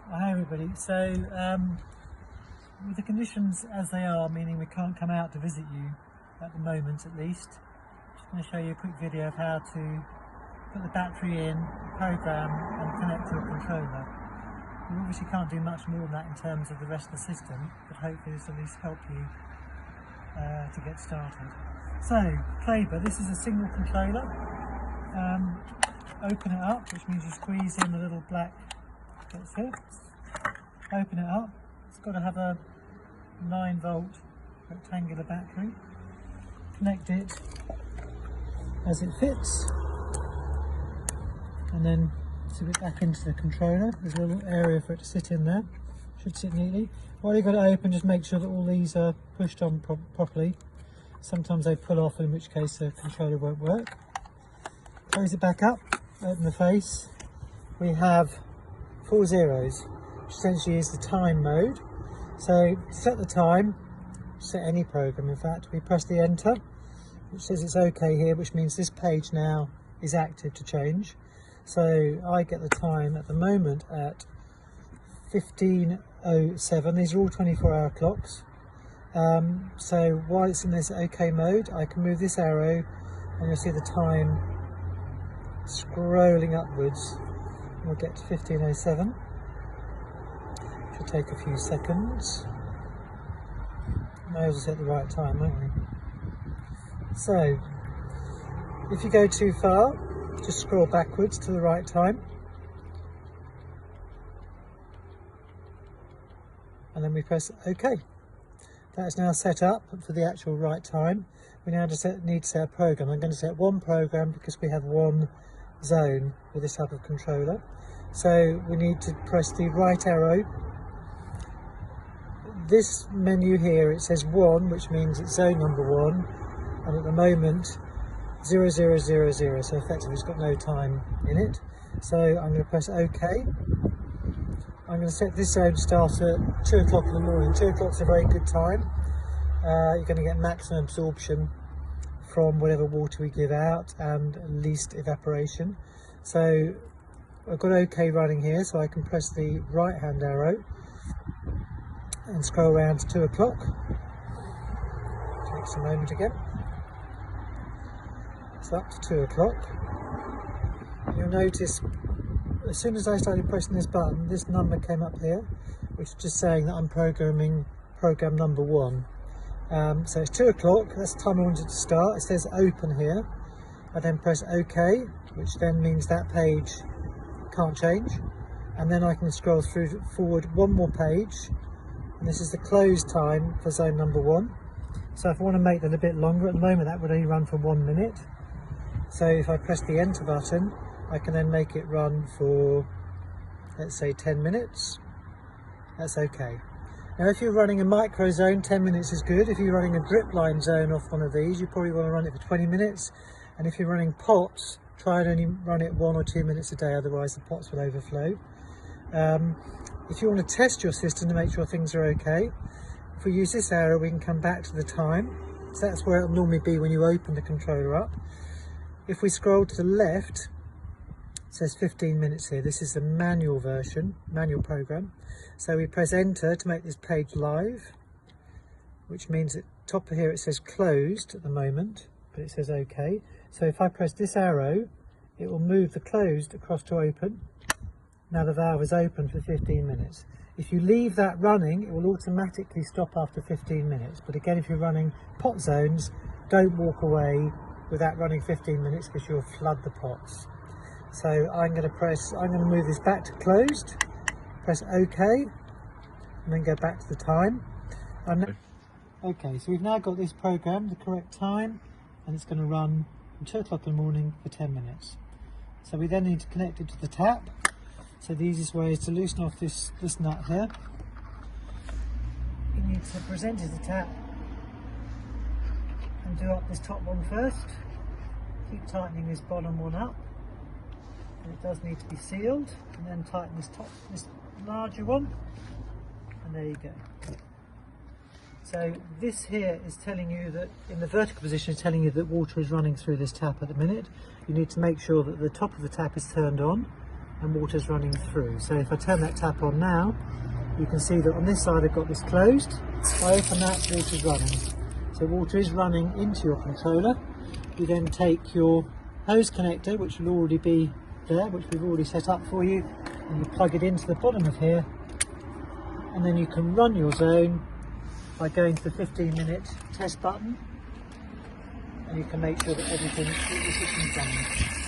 Hi everybody. So with the conditions as they are, meaning we can't come out to visit you at the moment at least, I'm just going to show you a quick video of how to put the battery in, program and connect to a controller. We obviously can't do much more than that in terms of the rest of the system, but hopefully this will at least help you to get started. So Claber, this is a single controller. Open it up, which means you squeeze in the little black bits here. Open it up. It's got to have a 9-volt rectangular battery. Connect it as it fits, and then slip it back into the controller. There's a little area for it to sit in there. Should sit neatly. While you've got it open, just make sure that all these are pushed on properly. Sometimes they pull off, in which case the controller won't work. Close it back up. Open the face. We have 4 zeros, which essentially is the time mode. So to set the time, set any program in fact, we press the enter, which says it's okay here, which means this page now is active to change. So I get the time at the moment at 15:07. These are all 24-hour clocks. So while it's in this OK mode, I can move this arrow and you'll see the time scrolling upwards. We'll get to 15:07. Should take a few seconds. May as well set the right time, won't we? So, if you go too far, just scroll backwards to the right time. And then we press OK. That's now set up for the actual right time. We now just need to set a program. I'm going to set one program because we have one zone with this type of controller. So we need to press the right arrow. This menu here, it says 1, which means it's zone number 1, and at the moment 0000, so effectively it's got no time in it. So I'm going to press OK. I'm going to set this zone to start at 2 o'clock in the morning. 2 o'clock is a very good time. You're going to get maximum absorption from whatever water we give out and least evaporation. So I've got OK running here, so I can press the right hand arrow and scroll around to 2 o'clock. Takes a moment again. It's up to 2 o'clock. You'll notice as soon as I started pressing this button, this number came up here, which is just saying that I'm programming program number 1. So it's 2 o'clock, that's the time I wanted to start. It says open here. I then press OK, which then means that page can't change. And then I can scroll forward one more page. And this is the close time for zone number 1. So if I want to make that a bit longer, at the moment that would only run for 1 minute. So if I press the enter button, I can then make it run for, let's say, 10 minutes. That's okay. Now if you're running a micro zone, 10 minutes is good. If you're running a drip line zone off one of these, you probably want to run it for 20 minutes. And if you're running pots, try and only run it 1 or 2 minutes a day, otherwise the pots will overflow. If you want to test your system to make sure things are okay, if we use this arrow, we can come back to the time. So that's where it will normally be when you open the controller up. If we scroll to the left, it says 15 minutes here. This is the manual version, manual program. So we press enter to make this page live, which means at the top of here it says closed at the moment, but it says OK. So if I press this arrow, it will move the closed across to open. Now the valve is open for 15 minutes. If you leave that running, it will automatically stop after 15 minutes. But again, if you're running pot zones, don't walk away without running 15 minutes because you'll flood the pots. So I'm going to move this back to closed, press OK, and then go back to the time. Okay, so we've now got this program, the correct time, and it's going to run from 2 o'clock in the morning for 10 minutes. So we then need to connect it to the tap. So the easiest way is to loosen off this nut here. You need to present it to the tap and do up this top one first. Keep tightening this bottom one up. And it does need to be sealed, and then tighten this larger one, and there you go. So this here is telling you that in the vertical position, it's telling you that water is running through this tap at the minute. You need to make sure that the top of the tap is turned on, and water's running through. So if I turn that tap on now, you can see that on this side I've got this closed. If I open that, water's running. So water is running into your controller. You then take your hose connector, which will already be there, which we've already set up for you, and you plug it into the bottom of here, and then you can run your zone by going to the 15-minute test button, and you can make sure that everything is running.